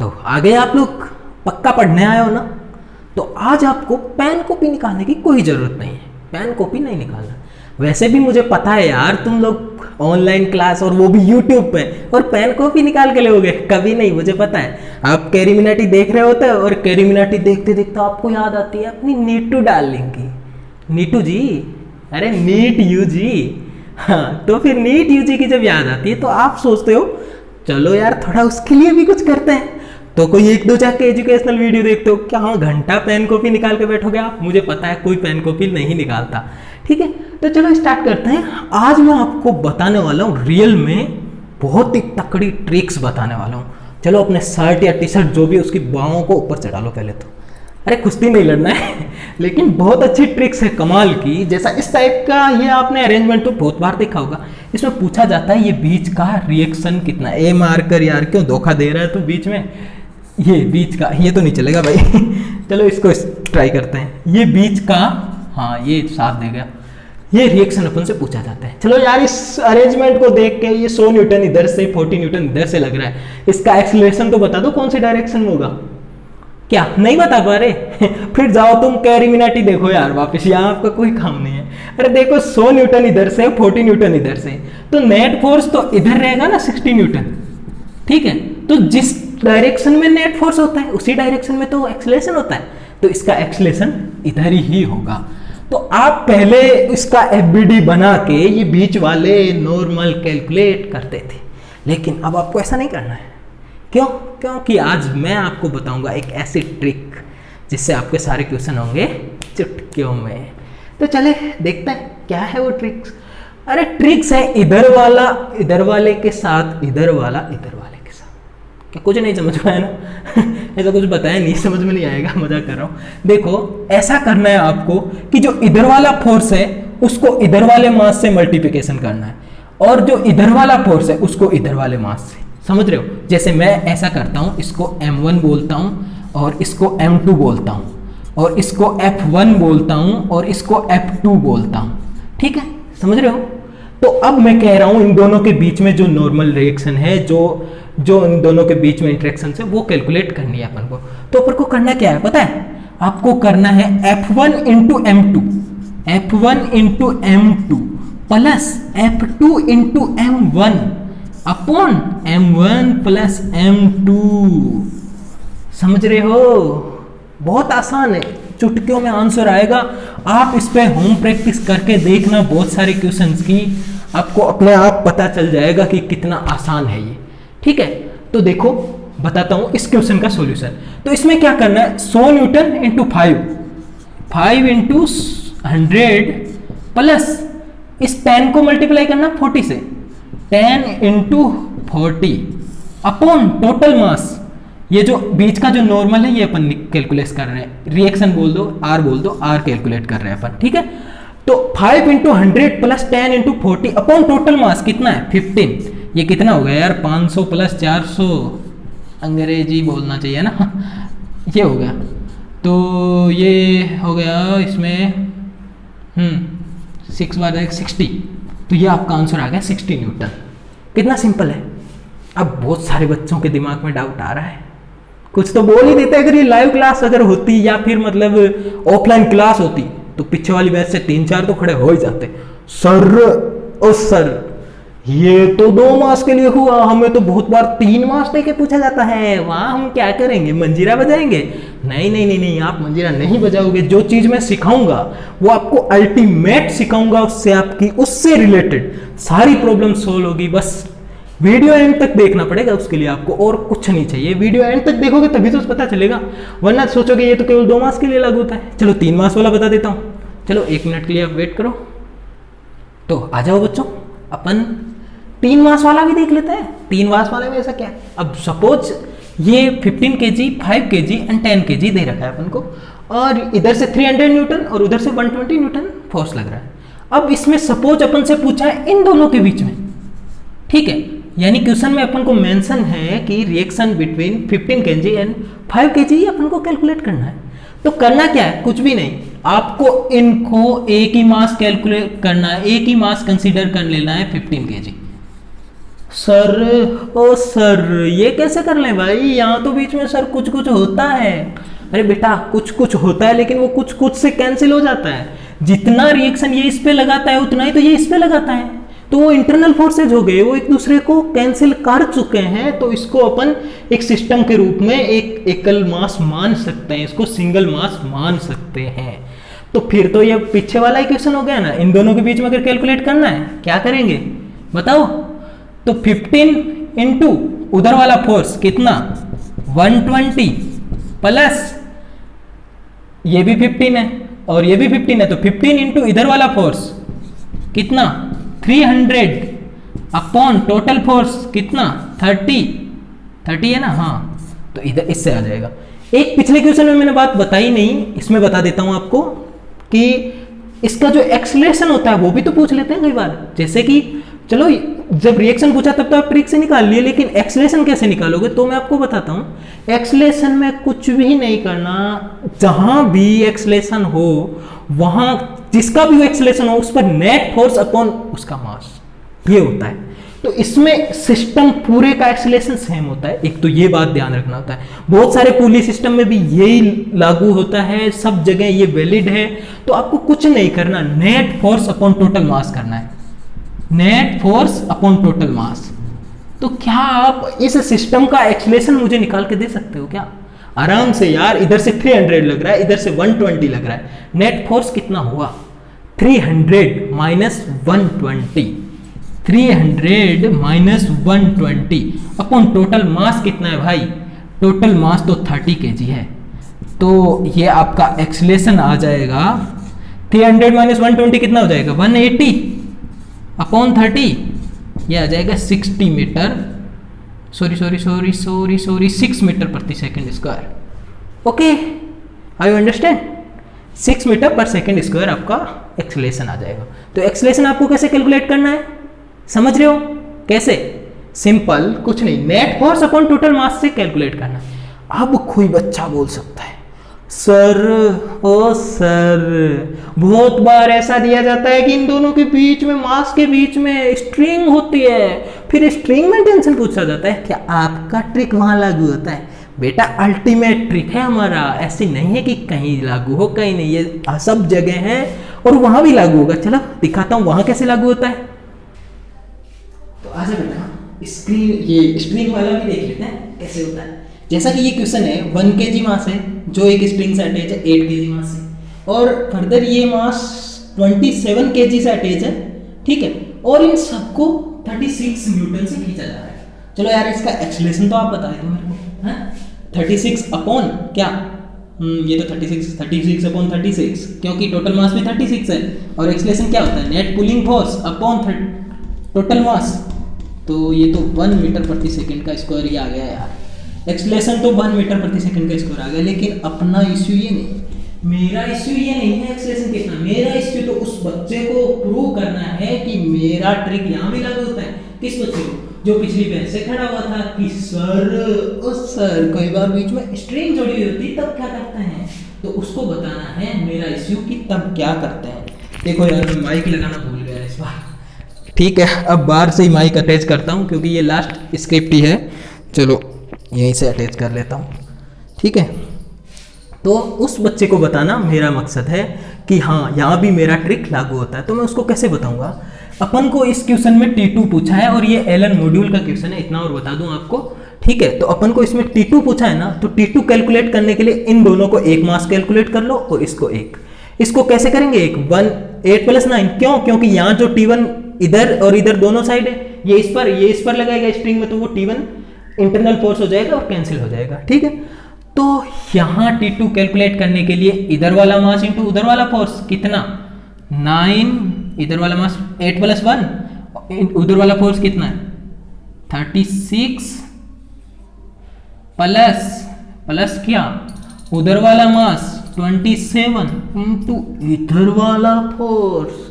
तो आगे आप लोग पक्का पढ़ने आए हो ना, तो आज आपको पेन कॉपी निकालने की कोई ज़रूरत नहीं है, पेन कॉपी नहीं निकालना। वैसे भी मुझे पता है यार, तुम लोग ऑनलाइन क्लास और वो भी यूट्यूब पे, और पेन कॉपी निकाल के लोगे कभी नहीं, मुझे पता है। आप कैरीमिनाटी देख रहे होते हो और कैरीमिनाटी देखते देखते आपको याद आती है अपनी नीटू डार्लिंग की। नीटू जी, अरे नीट यू जी, हाँ, तो फिर नीट यू जी की जब याद आती है तो आप सोचते हो चलो यार थोड़ा उसके लिए भी कुछ करते हैं, तो कोई एक दो जाके एजुकेशनल वीडियो देखते हो। क्या हाँ घंटा पेन कॉपी निकाल के बैठोगे आप? मुझे पता है कोई पेन कॉपी नहीं निकालता। ठीक है, तो चलो स्टार्ट करते हैं। आज मैं आपको बताने वाला हूँ रियल में बहुत ही तकड़ी ट्रिक्स बताने वाला हूँ। चलो अपने शर्ट या टी शर्ट जो भी उसकी बाहों को ऊपर चढ़ा लो पहले तो। अरे कुश्ती नहीं लड़ना है लेकिन बहुत अच्छी ट्रिक्स है कमाल की। जैसा इस टाइप का ये आपने अरेंजमेंट तो बहुत बार देखा होगा। इसमें पूछा जाता है ये बीच का रिएक्शन कितना है। ए मार कर यार क्यों धोखा दे रहा है तू बीच में, ये बीच का, ये तो नहीं चलेगा भाई चलो इसको ट्राई करते हैं। ये बीच का, हाँ ये साथ देगा, ये रिएक्शन अपन से पूछा जाता है। चलो यार इस अरेंजमेंट को देख के ये 100 न्यूटन इधर से 40 न्यूटन इधर से लग रहा है, इसका एक्सीलरेशन तो बता दो कौन सी डायरेक्शन में होगा। क्या नहीं बता पा रहे फिर जाओ तुम कैरीमिनाटी देखो यार वापस, यहाँ आपका कोई काम नहीं है। अरे देखो 100 न्यूटन इधर से 40 न्यूटन इधर से, तो नेट फोर्स तो इधर रहेगा ना 60 न्यूटन। ठीक है, तो जिस डायरेक्शन में नेट फोर्स होता है उसी डायरेक्शन में तो एक्सीलरेशन होता है, तो इसका एक्सीलरेशन इधर ही होगा। तो आप पहले इसका एफबीडी बना के ये बीच वाले नॉर्मल कैलकुलेट करते थे, लेकिन अब आपको ऐसा नहीं करना है। क्यों? क्योंकि आज मैं आपको बताऊंगा एक ऐसी ट्रिक जिससे आपके सारे क्वेश्चन होंगे चुटकियों में। तो चले देखते हैं क्या है वो ट्रिक्स। अरे ट्रिक्स है इधर वाला इधर वाले के साथ, इधर वाला इधर वाले के साथ। क्या कुछ नहीं समझ में आया ना ऐसा कुछ बताया नहीं, समझ में नहीं आएगा, मजाक कर रहा हूँ। देखो ऐसा करना है आपको कि जो इधर वाला फोर्स है उसको इधर वाले मास से मल्टीप्लिकेशन करना है, और जो इधर वाला फोर्स है उसको इधर वाले मास से। समझ रहे हो? जैसे मैं ऐसा करता हूँ, इसको M1 बोलता हूँ और इसको M2 बोलता हूँ, और इसको F1 बोलता हूँ और इसको F2 बोलता हूँ। ठीक है, समझ रहे हो? तो अब मैं कह रहा हूँ इन दोनों के बीच में जो नॉर्मल रिएक्शन है, जो इन दोनों के बीच में इंटरेक्शन है वो कैलकुलेट करनी है अपन को। तो अपन को करना क्या है पता है? आपको करना है F1 into M2, F1 into M2 plus F2 into M1 upon M1 plus M2। समझ रहे हो? बहुत आसान है, चुटकियों में आंसर आएगा। आप इस पे होम प्रैक्टिस करके देखना बहुत सारे क्वेश्चंस की, आपको अपने आप पता चल जाएगा कि कितना आसान है ये। ठीक है, तो देखो बताता हूँ इस क्वेश्चन का सॉल्यूशन। तो इसमें क्या करना है, 100 न्यूटन इंटू 5 इंटू 100 प्लस इस 10 को मल्टीप्लाई करना 40 से, 10 इंटू 40 अपॉन टोटल मास। ये जो बीच का जो नॉर्मल है ये अपन कैलकुलेट कर रहे हैं, रिएक्शन बोल दो, आर बोल दो, आर कैलकुलेट कर रहे हैं अपन। ठीक है, तो 5 into 100 plus 10 into 40 upon total mass कितना है 15। ये कितना हो गया यार 500 प्लस 400, अंग्रेजी बोलना चाहिए ना ये हो गया, तो ये हो गया इसमें 6 बार 60, तो ये आपका आंसर आ गया 60 न्यूटन। कितना सिंपल है। अब बहुत सारे बच्चों के दिमाग में डाउट आ रहा है, कुछ तो बोल ही देते अगर ये लाइव क्लास अगर होती या फिर मतलब ऑफलाइन क्लास होती तो पीछे वाली बैच से 3-4 तो खड़े हो ही जाते। सर ओ सर ये तो 2 मास के लिए हुआ, हमें तो बहुत बार 3 मास देके पूछा जाता है, वहां हम क्या करेंगे मंजीरा बजाएंगे? नहीं नहीं नहीं नहीं, आप मंजीरा नहीं बजाओगे। जो चीज मैं सिखाऊंगा वो आपको अल्टीमेट सिखाऊंगा, उससे आपकी उससे रिलेटेड सारी प्रॉब्लम सोल्व होगी। बस वीडियो एंड तक देखना पड़ेगा उसके लिए आपको, और कुछ नहीं चाहिए। वीडियो एंड तक देखोगे तभी तो पता चलेगा, वरना सोचोगे ये तो केवल 2 मास के लिए लागू होता है। चलो 3 मास वाला बता देता हूँ। चलो 1 मिनट के लिए आप वेट करो। तो आ जाओ बच्चों, अपन 3 मास वाला भी देख लेते हैं। 3 मास वाले में ऐसा क्या है, अब सपोज ये 15 kg 5 kg एंड 10 kg दे रखा है अपन को, और इधर से 300 न्यूटन और उधर से 120 न्यूटन फोर्स लग रहा है। अब इसमें सपोज अपन से पूछा है इन दोनों के बीच में, ठीक है, यानी क्वेश्चन में अपन को मेंशन है कि reaction between 15 kg and 5 kg अपन को कैलकुलेट करना है। तो करना क्या है, कुछ भी नहीं, आपको इनको एक ही मास कैलकुलेट करना है, एक ही मास कंसीडर कर लेना है 15 kg। सर, ओ सर, ये कैसे कर लें भाई, यहाँ तो बीच में सर कुछ कुछ होता है। अरे बेटा, कुछ कुछ होता है लेकिन वो कुछ कुछ से कैंसिल हो जाता है। जितना रिएक्शन ये इस पे लगाता है उतना ही तो ये इस पे लगाता है, तो वो इंटरनल फोर्सेज हो गए, वो एक दूसरे को कैंसिल कर चुके हैं। तो इसको अपन एक सिस्टम के रूप में एक एकल मास मान सकते हैं, इसको सिंगल मास मान सकते हैं। तो फिर तो ये पीछे वाला इक्वेशन हो गया ना। इन दोनों के बीच में अगर कैलकुलेट करना है, क्या करेंगे बताओ? तो 15 इंटू उधर वाला फोर्स कितना, 120 प्लस ये भी 15 है और ये भी 15 है, तो 15 इंटू इधर वाला फोर्स कितना, 300 अपॉन टोटल फोर्स कितना, 30 है ना। हाँ, तो इधर इससे आ जाएगा। एक पिछले क्वेश्चन में मैंने बात बताई नहीं, इसमें बता देता हूं आपको कि इसका जो एक्सलेशन होता है वो भी तो पूछ लेते हैं कई बार। जैसे कि चलो, जब रिएक्शन पूछा तब तो आप ट्रिक से निकाल लिए, लेकिन एक्सलेशन कैसे निकालोगे तो मैं आपको बताता हूं। एक्सलेशन में कुछ भी नहीं करना, जहां भी एक्सलेशन हो वहां जिसका भी एक्सलेशन हो उस पर नेट फोर्स अपॉन उसका मास, ये होता है। तो इसमें सिस्टम पूरे का एक्सलेशन सेम होता है। एक तो ये बात ध्यान रखना होता है, बहुत सारे पुली सिस्टम में भी यही लागू होता है, सब जगह ये वैलिड है। तो आपको कुछ नहीं करना, net force upon total mass करना है, net force upon total mass. तो क्या आप इस सिस्टम का एक्सलेशन मुझे निकाल के दे सकते हो क्या? आराम से यार, इधर से 300 लग रहा है, इधर से 120 लग रहा है, नेट फोर्स कितना हुआ, 300 minus 120, 300 minus 120 upon total mass कितना है भाई? टोटल मास तो 30 kg है। तो ये आपका एक्सलेशन आ जाएगा 300 माइनस 120 कितना हो जाएगा, 180 अपॉन 30, ये आ जाएगा 60 मीटर, सॉरी 6 मीटर प्रति second square. Okay, I you understand? 6 metre पर सेकंड स्क्वायर आपका एक्सलेशन आ जाएगा। तो एक्सलेशन आपको कैसे कैलकुलेट करना है, समझ रहे हो कैसे? सिंपल, कुछ नहीं, net force upon total mass से कैलकुलेट करना है। अब कोई बच्चा बोल सकता है, सर, ओ सर, बहुत बार ऐसा दिया जाता है कि इन दोनों के बीच में, मास के बीच में स्ट्रिंग होती है, फिर स्ट्रिंग में टेंशन पूछा जाता है, क्या आपका ट्रिक वहां लागू होता है? बेटा, अल्टीमेट ट्रिक है हमारा, ऐसी नहीं है कि कहीं लागू हो कहीं नहीं, ये सब जगह है और वहां भी लागू होगा। चलो दिखाता हूं वहां कैसे लागू होता है। तो आजा बेटा, स्क्रीन ये स्ट्रिंग वाला भी देख लेते हैं कैसे होता है। जैसा कि ये क्वेश्चन है, 1 kg मास है जो एक स्प्रिंग से अटैच है 8 kg मास से, और फर्दर ये मास 27 kg से अटैच है, ठीक है, और इन सबको 36 न्यूटन से खींचा जा रहा है। चलो यार, इसका एक्सेलरेशन तो आप बता दो मेरे को, हाँ? 36 अपॉन क्या, ये तो 36 अपॉन 36, क्योंकि टोटल मास भी 36 है, और एक्सेलरेशन क्या होता है, net pulling force upon total mass. तो ये तो 1 मीटर प्रति सेकंड का स्क्वायर ही आ गया यार। एक्सलेशन तो 1 मीटर प्रति सेकंड का स्क्वायर आ गया, लेकिन अपना इश्यू ये नहीं, मेरा इश्यू ये नहीं है एक्सलेशन कितना, मेरा इश्यू तो उस बच्चे को प्रूव करना है कि मेरा ट्रिक यहाँ भी लागू होता है। किस बच्चे को? जो पिछली बेंच से खड़ा हुआ था कि सर, ओ सर, कई बार बीच में स्ट्रिंग जुड़ी हुई होती तब क्या करते हैं, तो उसको बताना है मेरा इश्यू कि तब क्या करते हैं। देखो यार, मैं माइक लगाना भूल गया इस बार, ठीक है, अब बाहर से ही माइक अटैच करता हूँ क्योंकि ये लास्ट स्क्रिप्ट ही है। चलो यहीं से अटैच कर लेता हूँ, ठीक है। तो उस बच्चे को बताना मेरा मकसद है कि हाँ, यहाँ भी मेरा ट्रिक लागू होता है। तो मैं उसको कैसे बताऊँगा? अपन को इस क्वेश्चन में T2 पूछा है और ये एलन मॉड्यूल का क्वेश्चन है, इतना और बता दूँ आपको, ठीक है। तो अपन को इसमें T2 पूछा है ना, तो T2 कैलकुलेट करने के लिए इन दोनों को एक मास कैलकुलेट कर लो और इसको एक। इसको कैसे करेंगे? एक 8 + 9, क्यों? क्योंकि यहाँ जो T1 इधर और इधर दोनों साइड है, ये इस पर लगाएगा स्ट्रिंग में, तो वो T1 इंटरनल फोर्स हो जाएगा और कैंसिल हो जाएगा, ठीक है। तो यहाँ T2 कैलकुलेट करने के लिए इधर वाला मास इंटू उधर वाला फोर्स कितना, 9, इधर वाला मास 8 + 1, उधर वाला फोर्स कितना है 36 प्लस क्या, उधर वाला मास 27 इंटू इधर वाला फोर्स।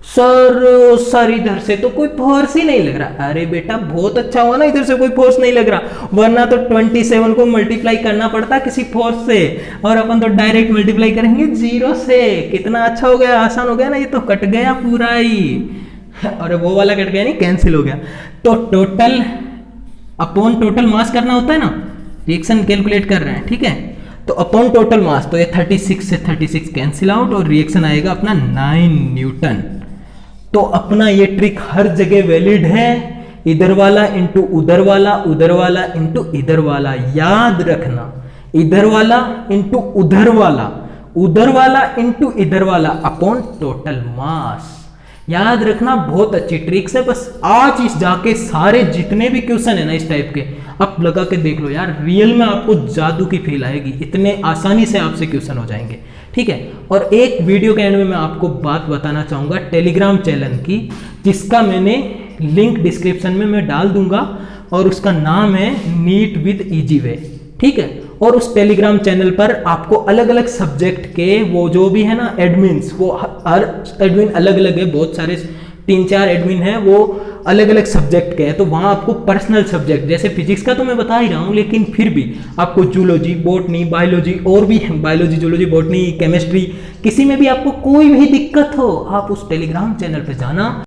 सर इधर से तो कोई फोर्स ही नहीं लग रहा। अरे बेटा, बहुत अच्छा हुआ ना इधर से कोई फोर्स नहीं लग रहा, वरना तो 27 को मल्टीप्लाई करना पड़ता किसी फोर्स से, और अपन तो डायरेक्ट मल्टीप्लाई करेंगे 0 से। कितना अच्छा हो गया, आसान हो गया ना, ये तो कट गया पूरा ही, और वो वाला कट गया नहीं, कैंसिल हो गया। तो टोटल अपॉन टोटल मास करना होता है ना, रिएक्शन कैलकुलेट कर रहे हैं, ठीक है। तो अपॉन टोटल मास, तो ये 36 से 36 कैंसिल आउट और रिएक्शन आएगा अपना 9 न्यूटन। तो अपना ये ट्रिक हर जगह वैलिड है, इधर वाला इंटू उधर वाला, उधर वाला इंटू इधर वाला, याद रखना, इधर वाला इंटू उधर वाला, उधर वाला इंटू इधर वाला अपॉन टोटल मास। याद रखना, बहुत अच्छी ट्रिक्स है। बस आज इस जाके सारे जितने भी क्वेश्चन है ना इस टाइप के आप लगा के देख लो यार, रियल में आपको जादू की फील आएगी, इतने आसानी से आपसे क्वेश्चन हो जाएंगे, ठीक है। और एक वीडियो के एंड में मैं आपको बात बताना चाहूँगा टेलीग्राम चैनल की, जिसका मैंने लिंक डिस्क्रिप्शन में मैं डाल दूंगा, और उसका नाम है नीट विद इजी वे, ठीक है। और उस टेलीग्राम चैनल पर आपको अलग अलग सब्जेक्ट के वो जो भी है ना एडमिन्स, वो हर एडमिन अलग अलग है, बहुत सारे 3-4 एडमिन हैं, वो अलग अलग सब्जेक्ट के हैं। तो वहाँ आपको पर्सनल सब्जेक्ट, जैसे फिजिक्स का तो मैं बता ही रहा हूँ, लेकिन फिर भी आपको जूलॉजी, बॉटनी, बायोलॉजी और भी बायोलॉजी, जूलॉजी, बॉटनी, केमिस्ट्री, किसी में भी आपको कोई भी दिक्कत हो, आप उस टेलीग्राम चैनल पे जाना,